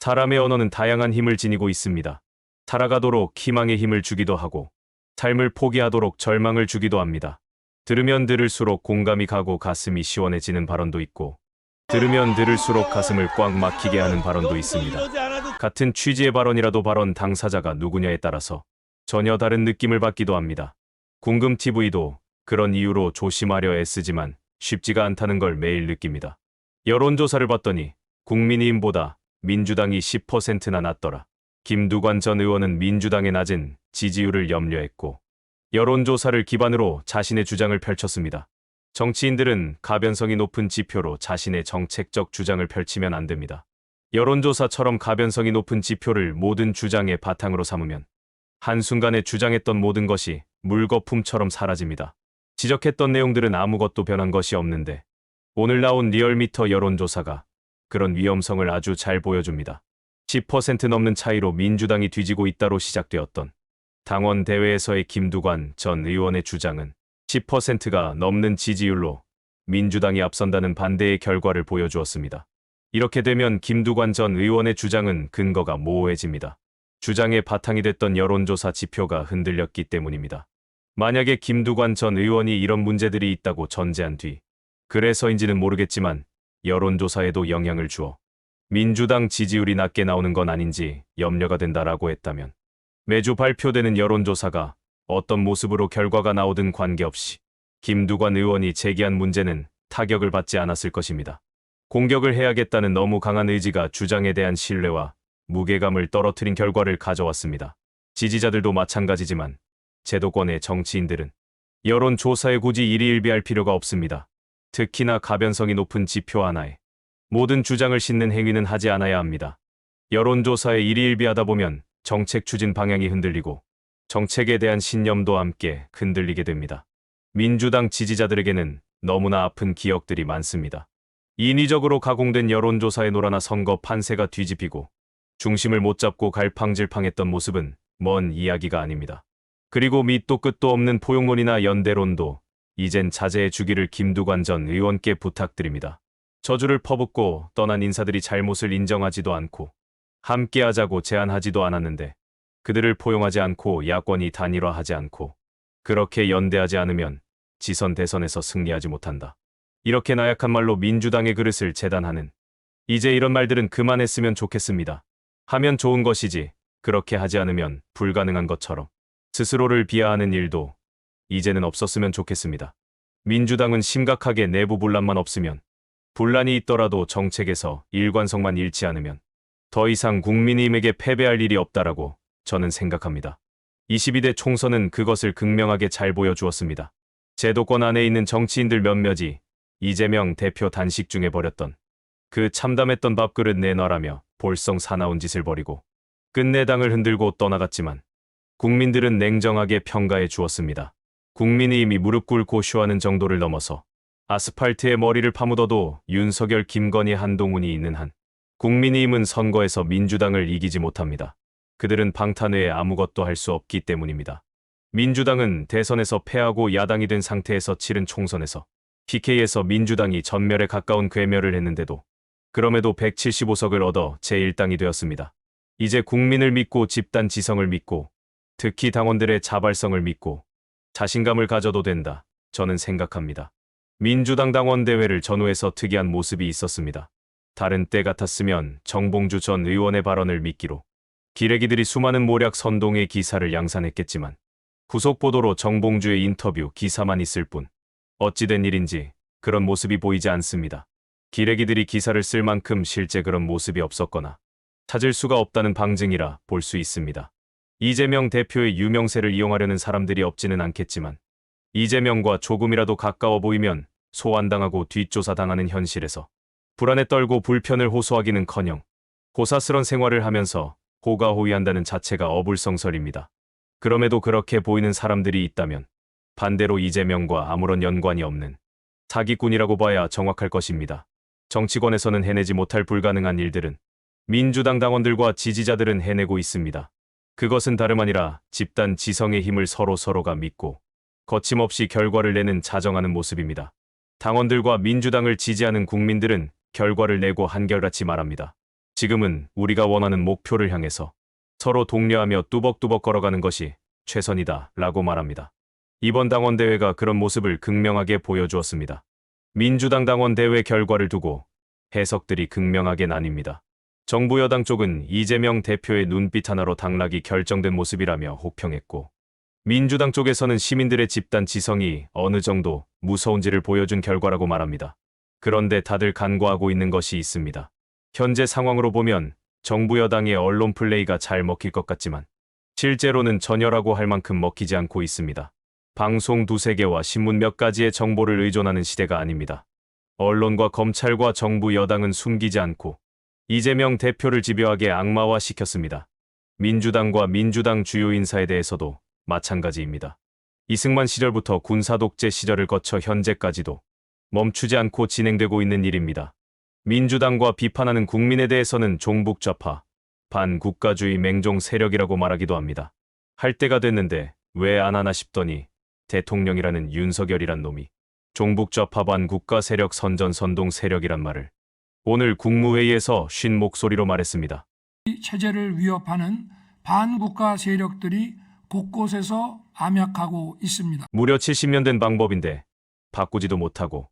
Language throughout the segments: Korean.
사람의 언어는 다양한 힘을 지니고 있습니다. 살아가도록 희망의 힘을 주기도 하고, 삶을 포기하도록 절망을 주기도 합니다. 들으면 들을수록 공감이 가고 가슴이 시원해지는 발언도 있고, 들으면 들을수록 가슴을 꽉 막히게 하는 발언도 있습니다. 같은 취지의 발언이라도 발언 당사자가 누구냐에 따라서 전혀 다른 느낌을 받기도 합니다. 궁금TV도 그런 이유로 조심하려 애쓰지만 쉽지가 않다는 걸 매일 느낍니다. 여론조사를 봤더니 국민의힘보다 민주당이 10%나 낮더라. 김두관 전 의원은 민주당의 낮은 지지율을 염려했고 여론조사를 기반으로 자신의 주장을 펼쳤습니다. 정치인들은 가변성이 높은 지표로 자신의 정책적 주장을 펼치면 안 됩니다. 여론조사처럼 가변성이 높은 지표를 모든 주장의 바탕으로 삼으면 한순간에 주장했던 모든 것이 물거품처럼 사라집니다. 지적했던 내용들은 아무것도 변한 것이 없는데 오늘 나온 리얼미터 여론조사가 그런 위험성을 아주 잘 보여줍니다. 10% 넘는 차이로 민주당이 뒤지고 있다로 시작되었던 당원 대회에서의 김두관 전 의원의 주장은 10%가 넘는 지지율로 민주당이 앞선다는 반대의 결과를 보여주었습니다. 이렇게 되면 김두관 전 의원의 주장은 근거가 모호해집니다. 주장의 바탕이 됐던 여론조사 지표가 흔들렸기 때문입니다. 만약에 김두관 전 의원이 이런 문제들이 있다고 전제한 뒤, 그래서인지는 모르겠지만 여론조사에도 영향을 주어 민주당 지지율이 낮게 나오는 건 아닌지 염려가 된다라고 했다면 매주 발표되는 여론조사가 어떤 모습으로 결과가 나오든 관계없이 김두관 의원이 제기한 문제는 타격을 받지 않았을 것입니다. 공격을 해야겠다는 너무 강한 의지가 주장에 대한 신뢰와 무게감을 떨어뜨린 결과를 가져왔습니다. 지지자들도 마찬가지지만 제도권의 정치인들은 여론조사에 굳이 일희일비할 필요가 없습니다. 특히나 가변성이 높은 지표 하나에 모든 주장을 싣는 행위는 하지 않아야 합니다. 여론조사에 일희일비하다 보면 정책 추진 방향이 흔들리고 정책에 대한 신념도 함께 흔들리게 됩니다. 민주당 지지자들에게는 너무나 아픈 기억들이 많습니다. 인위적으로 가공된 여론조사에 놀아나 선거 판세가 뒤집히고 중심을 못 잡고 갈팡질팡했던 모습은 먼 이야기가 아닙니다. 그리고 밑도 끝도 없는 포용론이나 연대론도 이젠 자제해 주기를 김두관 전 의원께 부탁드립니다. 저주를 퍼붓고 떠난 인사들이 잘못을 인정하지도 않고 함께하자고 제안하지도 않았는데 그들을 포용하지 않고 야권이 단일화하지 않고 그렇게 연대하지 않으면 지선 대선에서 승리하지 못한다. 이렇게 나약한 말로 민주당의 그릇을 재단하는 이제 이런 말들은 그만했으면 좋겠습니다. 하면 좋은 것이지 그렇게 하지 않으면 불가능한 것처럼 스스로를 비하하는 일도 이제는 없었으면 좋겠습니다. 민주당은 심각하게 내부 분란만 없으면 분란이 있더라도 정책에서 일관성만 잃지 않으면 더 이상 국민의힘에게 패배할 일이 없다라고 저는 생각합니다. 22대 총선은 그것을 극명하게 잘 보여주었습니다. 제도권 안에 있는 정치인들 몇몇이 이재명 대표 단식 중에 벌였던 그 참담했던 밥그릇 내놔라며 볼성 사나운 짓을 벌이고 끝내 당을 흔들고 떠나갔지만 국민들은 냉정하게 평가해 주었습니다. 국민의힘이 무릎 꿇고 쇼하는 정도를 넘어서 아스팔트에 머리를 파묻어도 윤석열, 김건희, 한동훈이 있는 한 국민의힘은 선거에서 민주당을 이기지 못합니다. 그들은 방탄 외에 아무것도 할 수 없기 때문입니다. 민주당은 대선에서 패하고 야당이 된 상태에서 치른 총선에서 PK에서 민주당이 전멸에 가까운 괴멸을 했는데도 그럼에도 175석을 얻어 제1당이 되었습니다. 이제 국민을 믿고 집단 지성을 믿고 특히 당원들의 자발성을 믿고 자신감을 가져도 된다. 저는 생각합니다. 민주당 당원대회를 전후해서 특이한 모습이 있었습니다. 다른 때 같았으면 정봉주 전 의원의 발언을 미끼로 기레기들이 수많은 모략 선동의 기사를 양산했겠지만 후속보도로 정봉주의 인터뷰 기사만 있을 뿐 어찌된 일인지 그런 모습이 보이지 않습니다. 기레기들이 기사를 쓸 만큼 실제 그런 모습이 없었거나 찾을 수가 없다는 방증이라 볼 수 있습니다. 이재명 대표의 유명세를 이용하려는 사람들이 없지는 않겠지만 이재명과 조금이라도 가까워 보이면 소환당하고 뒷조사당하는 현실에서 불안에 떨고 불편을 호소하기는커녕 호사스런 생활을 하면서 호가호위한다는 자체가 어불성설입니다. 그럼에도 그렇게 보이는 사람들이 있다면 반대로 이재명과 아무런 연관이 없는 사기꾼이라고 봐야 정확할 것입니다. 정치권에서는 해내지 못할 불가능한 일들은 민주당 당원들과 지지자들은 해내고 있습니다. 그것은 다름 아니라 집단 지성의 힘을 서로가 믿고 거침없이 결과를 내는 자정하는 모습입니다. 당원들과 민주당을 지지하는 국민들은 결과를 내고 한결같이 말합니다. 지금은 우리가 원하는 목표를 향해서 서로 독려하며 뚜벅뚜벅 걸어가는 것이 최선이다 라고 말합니다. 이번 당원대회가 그런 모습을 극명하게 보여주었습니다. 민주당 당원대회 결과를 두고 해석들이 극명하게 나뉩니다. 정부 여당 쪽은 이재명 대표의 눈빛 하나로 당락이 결정된 모습이라며 혹평했고, 민주당 쪽에서는 시민들의 집단 지성이 어느 정도 무서운지를 보여준 결과라고 말합니다. 그런데 다들 간과하고 있는 것이 있습니다. 현재 상황으로 보면 정부 여당의 언론 플레이가 잘 먹힐 것 같지만 실제로는 전혀라고 할 만큼 먹히지 않고 있습니다. 방송 두세 개와 신문 몇 가지의 정보를 의존하는 시대가 아닙니다. 언론과 검찰과 정부 여당은 숨기지 않고 이재명 대표를 집요하게 악마화시켰습니다. 민주당과 민주당 주요 인사에 대해서도 마찬가지입니다. 이승만 시절부터 군사독재 시절을 거쳐 현재까지도 멈추지 않고 진행되고 있는 일입니다. 민주당과 비판하는 국민에 대해서는 종북좌파, 반국가주의 맹종 세력이라고 말하기도 합니다. 할 때가 됐는데 왜 안 하나 싶더니 대통령이라는 윤석열이란 놈이 종북좌파 반국가 세력 선전선동 세력이란 말을 오늘 국무회의에서 쉰 목소리로 말했습니다. 체제를 위협하는 반국가 세력들이 곳곳에서 암약하고 있습니다. 무려 70년 된 방법인데 바꾸지도 못하고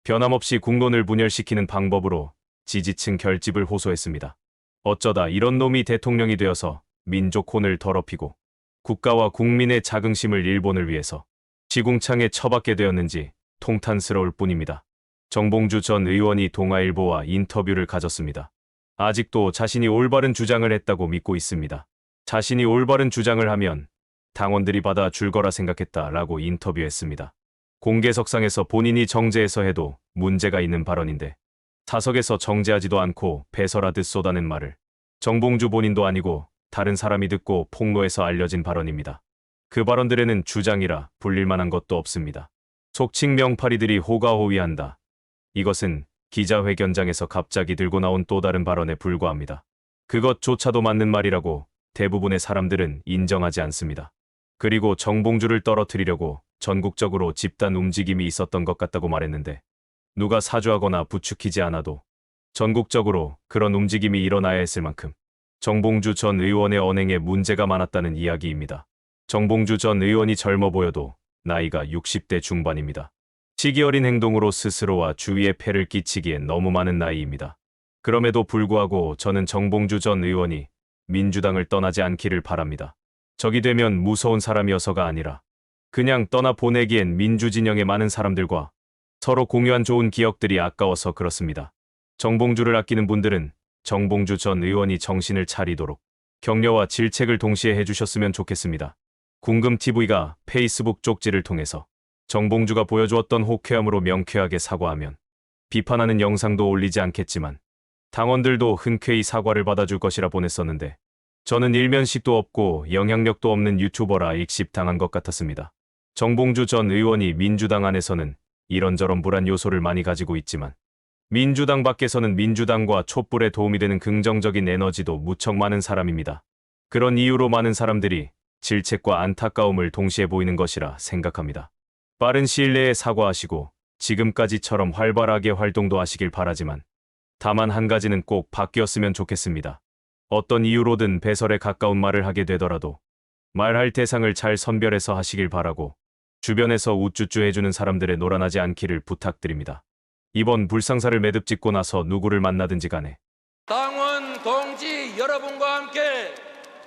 변함없이 국론을 분열시키는 방법으로 지지층 결집을 호소했습니다. 어쩌다 이런 놈이 대통령이 되어서 민족 혼을 더럽히고 국가와 국민의 자긍심을 일본을 위해서 지궁창에 처박게 되었는지 통탄스러울 뿐입니다. 정봉주 전 의원이 동아일보와 인터뷰를 가졌습니다. 아직도 자신이 올바른 주장을 했다고 믿고 있습니다. 자신이 올바른 주장을 하면 당원들이 받아줄 거라 생각했다라고 인터뷰했습니다. 공개석상에서 본인이 정제해서 해도 문제가 있는 발언인데 사석에서 정제하지도 않고 배설하듯 쏟아낸 말을 정봉주 본인도 아니고 다른 사람이 듣고 폭로해서 알려진 발언입니다. 그 발언들에는 주장이라 불릴 만한 것도 없습니다. 속칭 명파리들이 호가호위한다. 이것은 기자회견장에서 갑자기 들고 나온 또 다른 발언에 불과합니다. 그것조차도 맞는 말이라고 대부분의 사람들은 인정하지 않습니다. 그리고 정봉주를 떨어뜨리려고 전국적으로 집단 움직임이 있었던 것 같다고 말했는데 누가 사주하거나 부추기지 않아도 전국적으로 그런 움직임이 일어나야 했을 만큼 정봉주 전 의원의 언행에 문제가 많았다는 이야기입니다. 정봉주 전 의원이 젊어 보여도 나이가 60대 중반입니다. 시기 어린 행동으로 스스로와 주위에 폐를 끼치기엔 너무 많은 나이입니다. 그럼에도 불구하고 저는 정봉주 전 의원이 민주당을 떠나지 않기를 바랍니다. 적이 되면 무서운 사람이어서가 아니라 그냥 떠나보내기엔 민주진영의 많은 사람들과 서로 공유한 좋은 기억들이 아까워서 그렇습니다. 정봉주를 아끼는 분들은 정봉주 전 의원이 정신을 차리도록 격려와 질책을 동시에 해주셨으면 좋겠습니다. 궁금TV가 페이스북 쪽지를 통해서 정봉주가 보여주었던 호쾌함으로 명쾌하게 사과하면 비판하는 영상도 올리지 않겠지만 당원들도 흔쾌히 사과를 받아줄 것이라 보냈었는데 저는 일면식도 없고 영향력도 없는 유튜버라 익십당한 것 같았습니다. 정봉주 전 의원이 민주당 안에서는 이런저런 불안 요소를 많이 가지고 있지만 민주당 밖에서는 민주당과 촛불에 도움이 되는 긍정적인 에너지도 무척 많은 사람입니다. 그런 이유로 많은 사람들이 질책과 안타까움을 동시에 보이는 것이라 생각합니다. 빠른 시일 내에 사과하시고 지금까지처럼 활발하게 활동도 하시길 바라지만 다만 한 가지는 꼭 바뀌었으면 좋겠습니다. 어떤 이유로든 배설에 가까운 말을 하게 되더라도 말할 대상을 잘 선별해서 하시길 바라고 주변에서 우쭈쭈 해주는 사람들에 놀아나지 않기를 부탁드립니다. 이번 불상사를 매듭 짓고 나서 누구를 만나든지 간에 당원 동지 여러분과 함께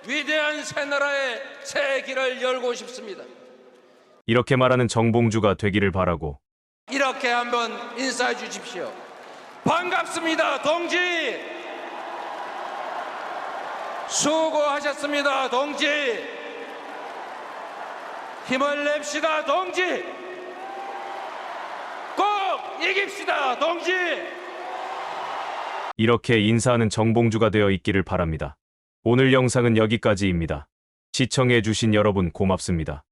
위대한 새나라의 새 길을 열고 싶습니다. 이렇게 말하는 정봉주가 되기를 바라고 이렇게 한번 인사해 주십시오. 반갑습니다, 동지. 수고하셨습니다, 동지. 힘을 냅시다, 동지. 꼭 이깁시다, 동지. 이렇게 인사하는 정봉주가 되어 있기를 바랍니다. 오늘 영상은 여기까지입니다. 시청해 주신 여러분 고맙습니다.